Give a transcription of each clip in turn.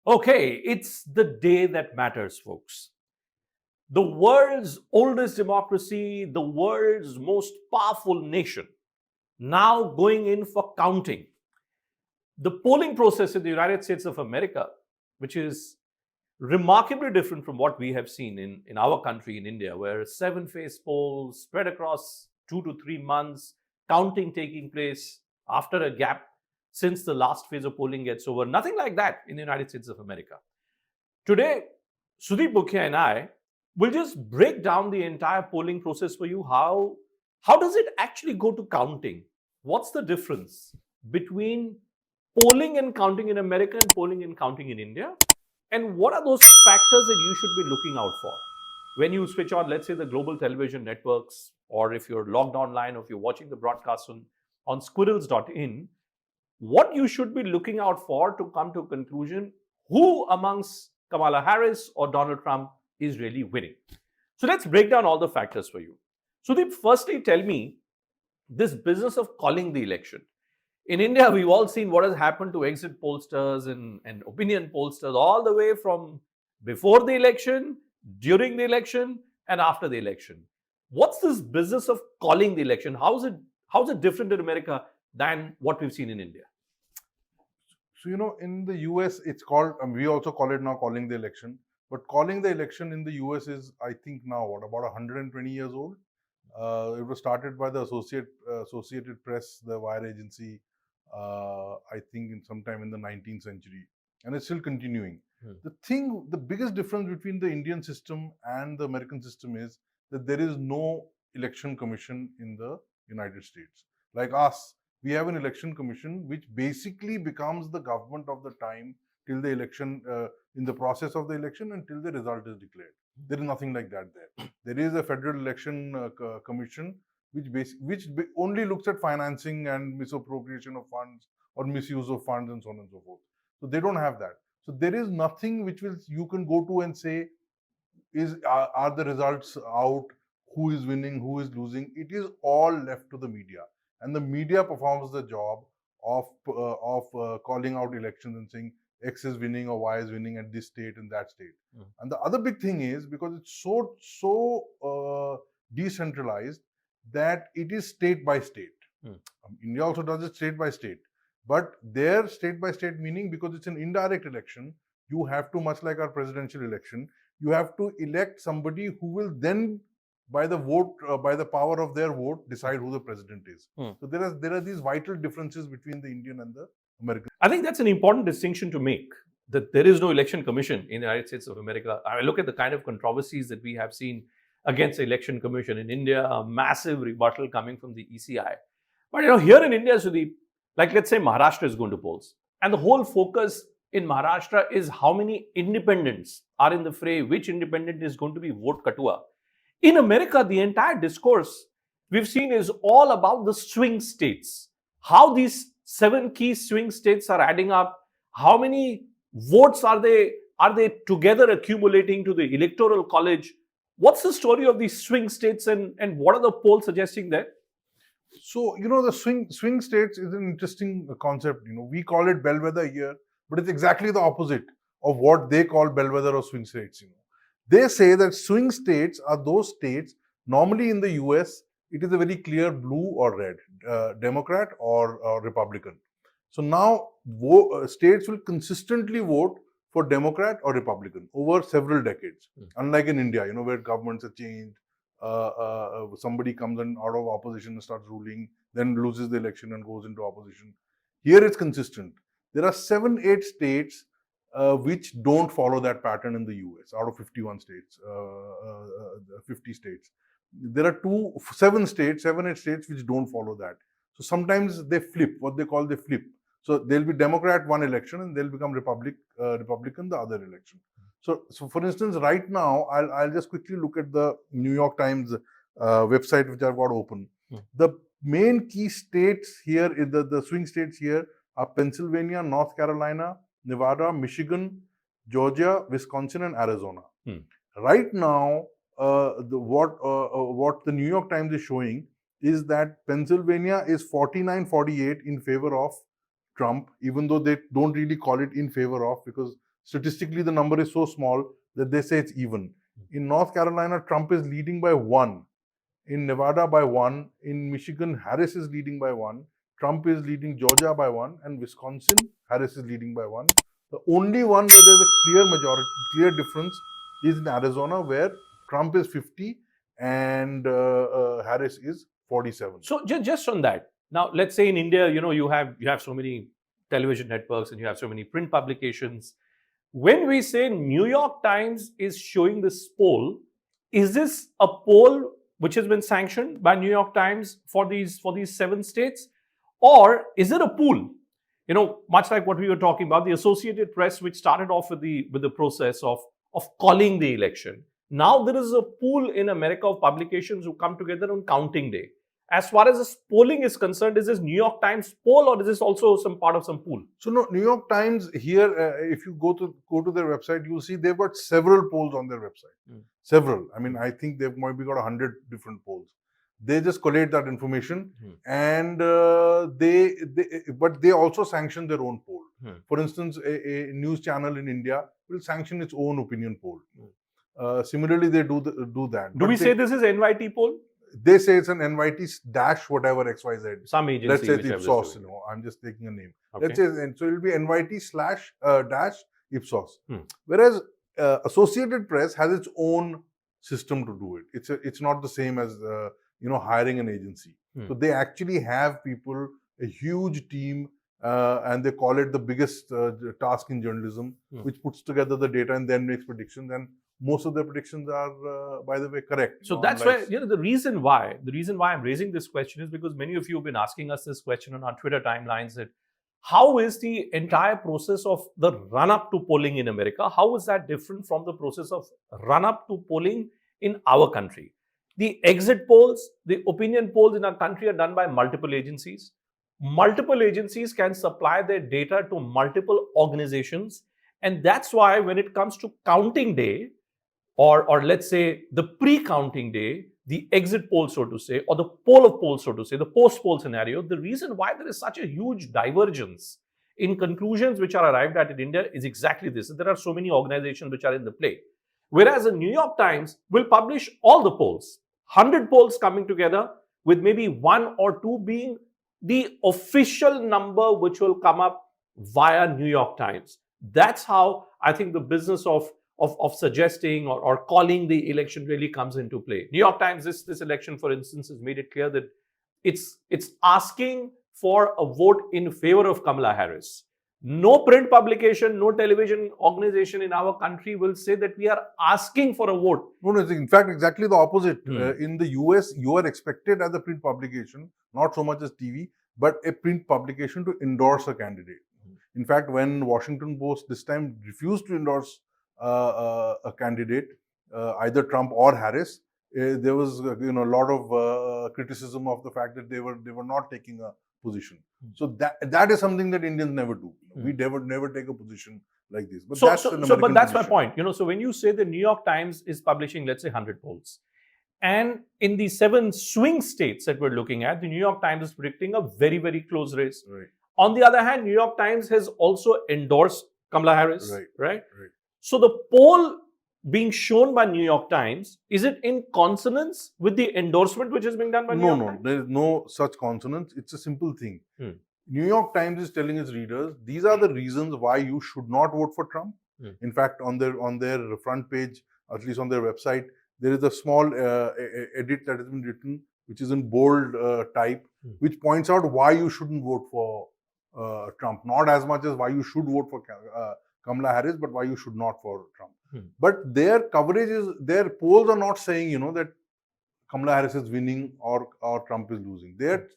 Okay, it's the day that matters, folks. The world's oldest democracy, the world's most powerful nation, now going in for counting. The polling process in the United States of America, which is remarkably different from what we have seen in our country, in India, where seven-phase polls spread across 2 to 3 months, counting taking place after a gap since the last phase of polling gets over. Nothing like that in the United States of America. Today, Sudeep, Mukhia, and I will just break down the entire polling process for you. How does it actually go to counting? What's the difference between polling and counting in America and polling and counting in India? And what are those factors that you should be looking out for when you switch on, let's say, the global television networks, or if you're logged online, or if you're watching the broadcast on squirrels.in, what you should be looking out for to come to a conclusion who amongst Kamala Harris or Donald Trump is really winning. So let's break down all the factors for you. Sudeep, firstly, tell me this business of calling the election. In India, we've all seen what has happened to exit pollsters and opinion pollsters all the way from before the election, during the election, and after the election. What's this business of calling the election? How's it different in America than what we've seen in India? So, in the US, it's called, we also call it now calling the election. But calling the election in the US is, I think now, about 120 years old. It was started by the Associated Press, the wire agency, I think in sometime in the 19th century. And it's still continuing. The biggest difference between the Indian system and the American system is that there is no election commission in the United States. Like us, we have an election commission which basically becomes the government of the time till the election, in the process of the election until the result is declared. There is nothing like that there. There is a federal election commission which only looks at financing and misappropriation of funds or misuse of funds and so on and so forth. So they don't have that. So there is nothing which you can go to and say, are the results out? Who is winning? Who is losing? It is all left to the media, and the media performs the job of calling out elections and saying X is winning or Y is winning at this state and that state. And the other big thing is, because it's so decentralized, that it is state by state. India also does it state by state, but their state by state meaning, because it's an indirect election, you have to, much like our presidential election, you have to elect somebody who will then, by the vote, by the power of their vote, decide who the president is. So there are these vital differences between the Indian and the American. I think that's an important distinction to make, that there is no election commission in the United States of America. I mean, look at the kind of controversies that we have seen against the election commission in India, a massive rebuttal coming from the ECI. But here in India, Sudeep, like let's say Maharashtra is going to polls, and the whole focus in Maharashtra is how many independents are in the fray, which independent is going to be vote katua. In America, the entire discourse we've seen is all about the swing states, how these 7 key swing states are adding up, how many votes are they together accumulating to the electoral college. What's the story of these swing states, and what are the polls suggesting there? So, the swing states is an interesting concept. We call it bellwether here, but it's exactly the opposite of what they call bellwether or swing states. They say that swing states are those states, normally in the US, it is a very clear blue or red, Democrat or Republican. So now states will consistently vote for Democrat or Republican over several decades. Unlike in India, where governments have changed, somebody comes in out of opposition and starts ruling, then loses the election and goes into opposition. Here it's consistent. There are 7-8 states which don't follow that pattern in the US, out of 51 states, 50 states. There are 7-8 states which don't follow that. So sometimes they flip, what they call they flip. So they'll be Democrat one election and they'll become Republican the other election. So for instance, right now, I'll just quickly look at the New York Times website, which I've got open. The main key states here, the swing states here, are Pennsylvania, North Carolina, Nevada, Michigan, Georgia, Wisconsin, and Arizona. Right now, what the New York Times is showing is that Pennsylvania is 49-48 in favor of Trump, even though they don't really call it in favor of, because Statistically, the number is so small that they say it's even. In North Carolina, Trump is leading by 1. In Nevada by 1. In Michigan, Harris is leading by 1. Trump is leading Georgia by 1. And Wisconsin, Harris is leading by 1. The only one where there's a clear majority, clear difference is in Arizona, where Trump is 50 and Harris is 47. So just on that, now let's say in India, you have so many television networks and you have so many print publications. When we say New York Times is showing this poll, is this a poll which has been sanctioned by New York Times for these 7 states, or is it a pool? Much like what we were talking about, the Associated Press, which started off with the process of calling the election. Now there is a pool in America of publications who come together on counting day. As far as this polling is concerned, is this New York Times poll, or is this also some part of some pool? So no, New York Times here, if you go to their website, you'll see they've got several polls on their website. Several. I mean, I think they've maybe got 100 different polls. They just collate that information, and but they also sanction their own poll. For instance, a news channel in India will sanction its own opinion poll. Similarly, they do that. Do we say this is NYT poll? They say it's an NYT dash whatever XYZ. Some agency. Let's say it's Ipsos. I'm just taking a name. Okay. Let's say, and so it will be NYT slash dash Ipsos. Whereas Associated Press has its own system to do it. It's not the same as hiring an agency. So they actually have people, a huge team, and they call it the biggest task in journalism, which puts together the data and then makes predictions. And most of the predictions are, by the way, correct. So that's why, the reason why I'm raising this question is because many of you have been asking us this question on our Twitter timelines, that how is the entire process of the run-up to polling in America, how is that different from the process of run-up to polling in our country? The exit polls, the opinion polls in our country are done by multiple agencies. Multiple agencies can supply their data to multiple organizations. And that's why when it comes to counting day, or let's say the pre-counting day, the exit poll, so to say, or the poll of polls, so to say, the post-poll scenario, the reason why there is such a huge divergence in conclusions which are arrived at in India is exactly this. There are so many organizations which are in the play. Whereas the New York Times will publish all the polls, 100 polls coming together, with maybe 1 or 2 being the official number which will come up via New York Times. That's how I think the business of suggesting or calling the election really comes into play. New York Times, this election, for instance, has made it clear that it's asking for a vote in favor of Kamala Harris. No print publication, no television organization in our country will say that we are asking for a vote. No, it's in fact exactly the opposite. In the US, you are expected as a print publication, not so much as TV, but a print publication to endorse a candidate. In fact, when Washington Post this time refused to endorse a candidate, either Trump or Harris, there was a lot of criticism of the fact that they were not taking a position. So that is something that Indians never do. We never take a position like this. But that's my point. So when you say the New York Times is publishing, let's say, 100 polls, and in the 7 swing states that we're looking at, the New York Times is predicting a very, very close race. Right. On the other hand, New York Times has also endorsed Kamala Harris. Right. So the poll being shown by New York Times, is it in consonance with the endorsement which is being done by New York Times? No, there is no such consonance. It's a simple thing. New York Times is telling its readers, these are the reasons why you should not vote for Trump. In fact, on their front page, at least on their website, there is a small edit that has been written, which is in bold type, which points out why you shouldn't vote for Trump. Not as much as why you should vote for Kamala Harris, but why you should not for Trump. But their coverage is, their polls are not saying, that Kamala Harris is winning or Trump is losing. They're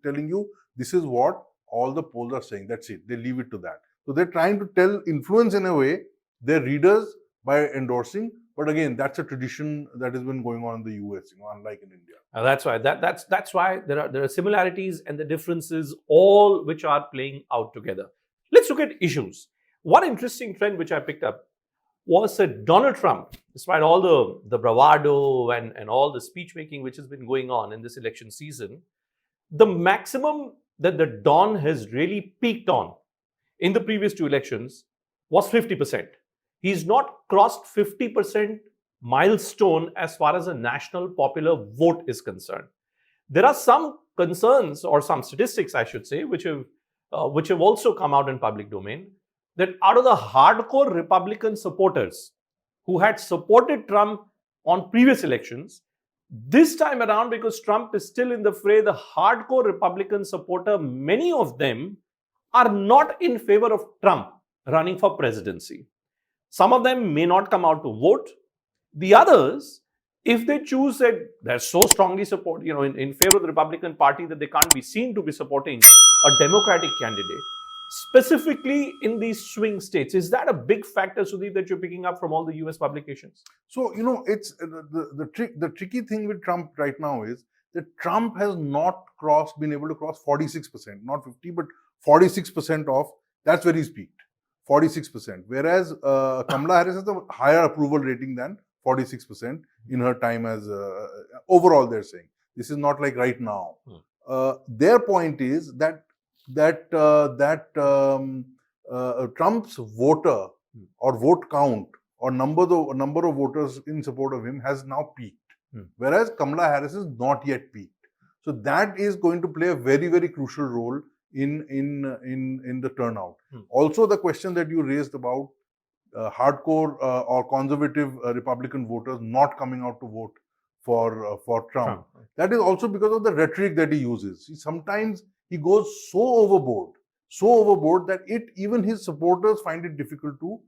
telling you this is what all the polls are saying. That's it. They leave it to that. So they're trying to influence in a way their readers by endorsing. But again, that's a tradition that has been going on in the US, unlike in India. That's why that's why there are similarities and the differences, all which are playing out together. Let's look at issues. One interesting trend which I picked up was that Donald Trump, despite all the bravado and all the speech making which has been going on in this election season, the maximum that the Don has really peaked on in the previous 2 elections was 50%. He's not crossed 50% milestone as far as a national popular vote is concerned. There are some concerns or some statistics, I should say, which have also come out in public domain, that out of the hardcore Republican supporters who had supported Trump on previous elections, this time around, because Trump is still in the fray, the hardcore Republican supporter, many of them are not in favor of Trump running for presidency. Some of them may not come out to vote. The others, if they choose that they're so strongly support, in favor of the Republican Party that they can't be seen to be supporting a Democratic candidate, specifically in these swing states. Is that a big factor, Sudeep, that you're picking up from all the US publications? So, it's the tricky thing with Trump right now is that Trump has not been able to cross 46%, not 50, but 46% of, that's where he's peaked, 46%. Whereas Kamala Harris has a higher approval rating than 46% in her time as, overall they're saying. This is not like right now. Their point is that Trump's voter or vote count or number of voters in support of him has now peaked, whereas Kamala Harris is not yet peaked. So that is going to play a very, very crucial role in the turnout. Also, the question that you raised about hardcore or conservative Republican voters not coming out to vote for Trump. That is also because of the rhetoric that he uses. Sometimes he goes so overboard that even his supporters find it difficult to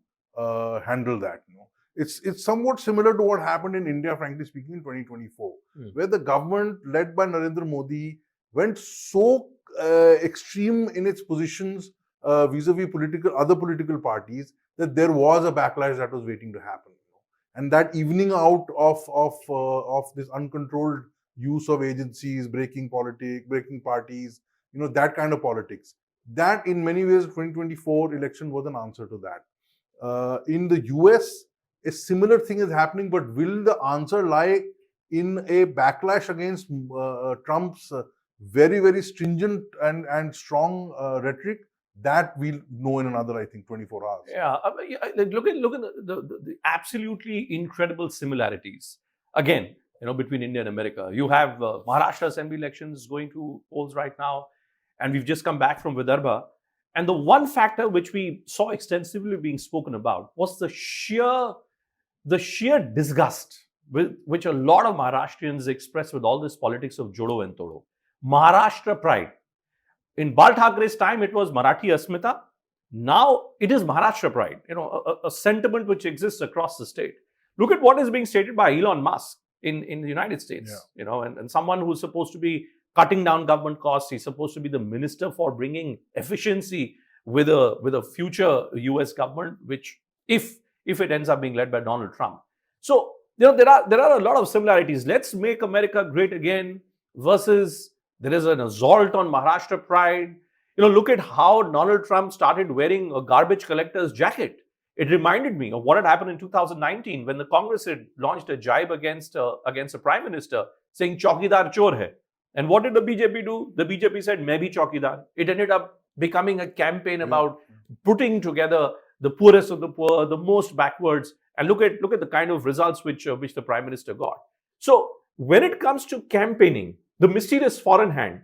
handle that. It's somewhat similar to what happened in India, frankly speaking, in 2024, where the government led by Narendra Modi went so extreme in its positions vis-a-vis other political parties that there was a backlash that was waiting to happen. And that evening out of this uncontrolled use of agencies, breaking parties, that kind of politics. That in many ways, 2024 election was an answer to that. In the US, a similar thing is happening, but will the answer lie in a backlash against Trump's very, very stringent and strong rhetoric? That we'll know in another, I think, 24 hours. Yeah, look at the absolutely incredible similarities. Again, between India and America. You have Maharashtra Assembly elections going to polls right now, and we've just come back from Vidarbha. And the one factor which we saw extensively being spoken about was the sheer disgust with which a lot of Maharashtrians express with all this politics of Jodo and Todo. Maharashtra pride. In Bal Thackeray's time, it was Marathi Asmita. Now it is Maharashtra pride, a sentiment which exists across the state. Look at what is being stated by Elon Musk in the United States, and someone who's supposed to be cutting down government costs. He's supposed to be the minister for bringing efficiency with a future US government, which if it ends up being led by Donald Trump. So, there are a lot of similarities. Let's make America great again versus there is an assault on Maharashtra pride. Look at how Donald Trump started wearing a garbage collector's jacket. It reminded me of what had happened in 2019 when the Congress had launched a jibe against the Prime Minister saying Chaukidar chor hai. And what did the BJP do? The BJP said, Main bhi chaukidar. It ended up becoming a campaign about putting together the poorest of the poor, the most backwards. And look at the kind of results which the Prime Minister got. So when it comes to campaigning, the mysterious foreign hand,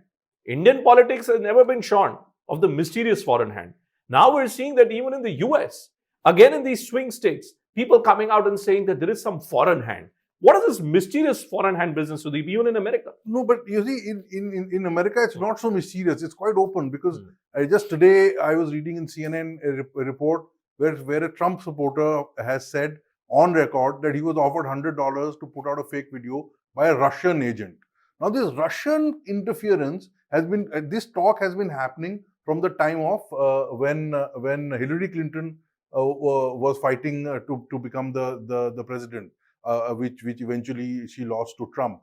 Indian politics has never been shorn of the mysterious foreign hand. Now we're seeing that even in the US, again in these swing states, people coming out and saying that there is some foreign hand. What is this mysterious foreign hand business, Sudeep, even in America? No, but you see, in America, it's not so mysterious. It's quite open because just today I was reading in CNN a report where a Trump supporter has said on record that he was offered $100 to put out a fake video by a Russian agent. Now, this Russian interference this talk has been happening from the time of when Hillary Clinton was fighting to become the president, which eventually she lost to Trump.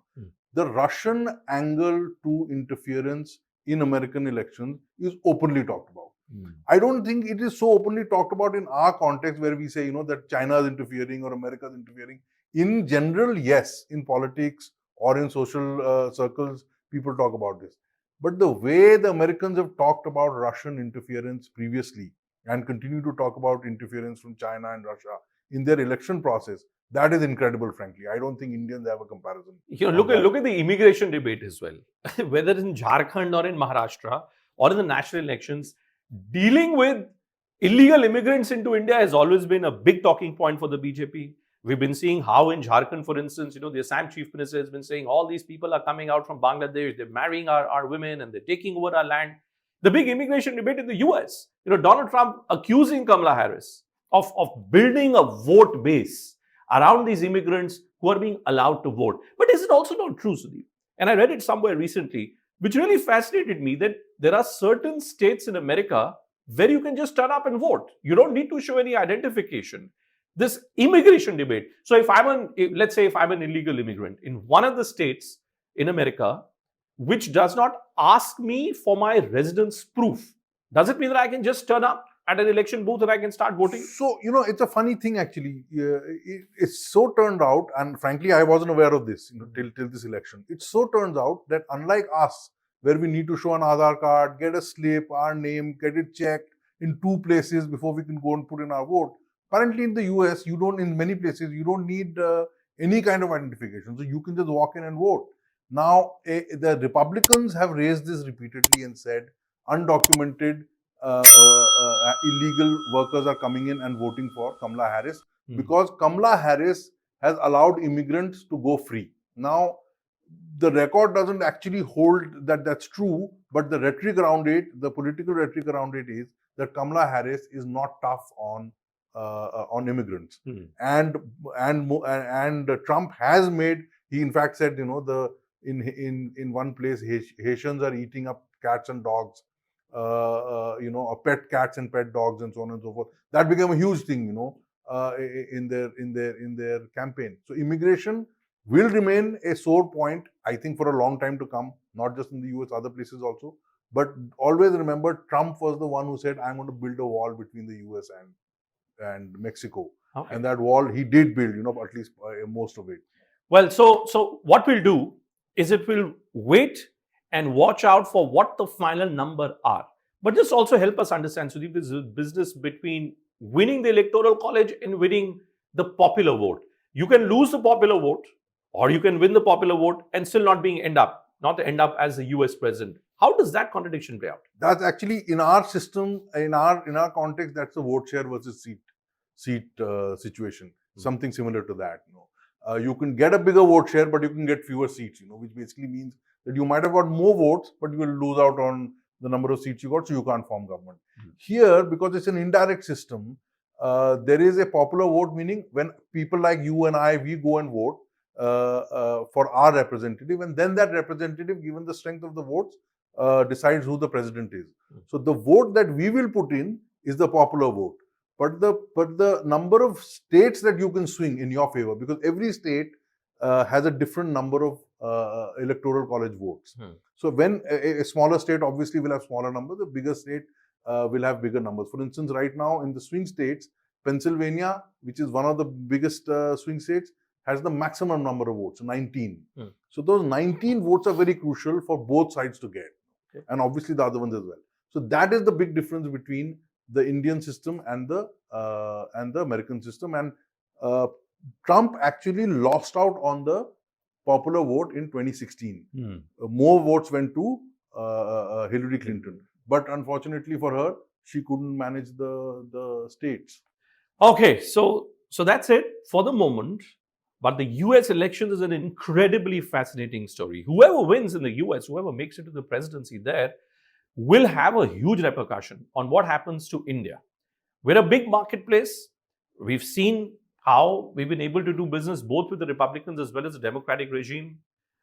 The Russian angle to interference in American elections is openly talked about. I don't think it is so openly talked about in our context where we say, that China is interfering or America is interfering. In general, yes, in politics or in social circles, people talk about this. But the way the Americans have talked about Russian interference previously and continue to talk about interference from China and Russia in their election process, that is incredible, frankly. I don't think Indians have a comparison. Look at the immigration debate as well. Whether in Jharkhand or in Maharashtra or in the national elections, dealing with illegal immigrants into India has always been a big talking point for the BJP. We've been seeing how in Jharkhand, for instance, the Assam chief minister has been saying all these people are coming out from Bangladesh, they're marrying our women and they're taking over our land. The big immigration debate in the US, Donald Trump accusing Kamala Harris of building a vote base around these immigrants who are being allowed to vote. But is it also not true, Sudeep? And I read it somewhere recently, which really fascinated me, that there are certain states in America where you can just turn up and vote. You don't need to show any identification. This immigration debate. So let's say if I'm an illegal immigrant in one of the states in America, which does not ask me for my residence proof, does it mean that I can just turn up at an election booth and I can start voting? So, it's a funny thing actually. It's so turned out, and frankly, I wasn't aware of this till this election. It so turns out that unlike us, where we need to show an Aadhaar card, get a slip, our name, get it checked in 2 places before we can go and put in our vote. Apparently in the US, in many places, you don't need any kind of identification. So you can just walk in and vote. Now, the Republicans have raised this repeatedly and said undocumented illegal workers are coming in and voting for Kamala Harris because Kamala Harris has allowed immigrants to go free. Now, the record doesn't actually hold that that's true, but the rhetoric around it, the political rhetoric around it is that Kamala Harris is not tough on immigrants. And Trump has made, he in fact said, in one place, Haitians are eating up cats and dogs, pet cats and pet dogs and so on and so forth. That became a huge thing, in their campaign. So immigration will remain a sore point, I think, for a long time to come, not just in the US, other places also. But always remember, Trump was the one who said, I'm going to build a wall between the US and Mexico. Okay. And that wall he did build, at least most of it. Well, so what we'll do is it will wait and watch out for what the final number are. But this also help us understand, Sudeep, this is a business between winning the electoral college and winning the popular vote. You can lose the popular vote, or you can win the popular vote and still not end up as the US president. How does that contradiction play out? That's actually, in our system, in our context, that's the vote share versus seat situation. Something similar to that. You can get a bigger vote share, but you can get fewer seats. Which basically means that you might have got more votes, but you will lose out on the number of seats you got, so you can't form government. Here, because it's an indirect system, there is a popular vote, meaning when people like you and I, we go and vote for our representative, and then that representative, given the strength of the votes, decides who the president is. So the vote that we will put in is the popular vote. But the number of states that you can swing in your favor, because every state has a different number of electoral college votes. So when a smaller state obviously will have smaller numbers, the bigger state will have bigger numbers. For instance, right now in the swing states, Pennsylvania, which is one of the biggest swing states, has the maximum number of votes, 19. So those 19 votes are very crucial for both sides to get, and obviously the other ones as well. So that is the big difference between the Indian system and the American system. And Trump actually lost out on the popular vote in 2016. More votes went to Hillary Clinton, but unfortunately for her, she couldn't manage the states. Okay, so that's it for the moment. But the US elections is an incredibly fascinating story. Whoever wins in the US, whoever makes it to the presidency there, will have a huge repercussion on what happens to India. We're a big marketplace. We've seen how we've been able to do business both with the Republicans as well as the Democratic regime,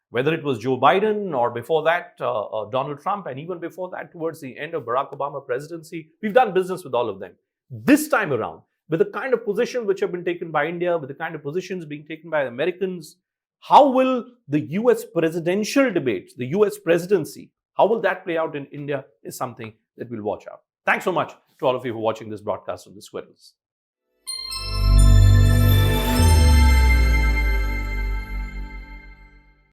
whether it was Joe Biden or before that, Donald Trump, and even before that, towards the end of Barack Obama presidency, we've done business with all of them. This time around, with the kind of positions which have been taken by India, with the kind of positions being taken by Americans, how will the US presidential debate, the US presidency, how will that play out in India is something that we'll watch out. Thanks so much to all of you for watching this broadcast on the Squirrels.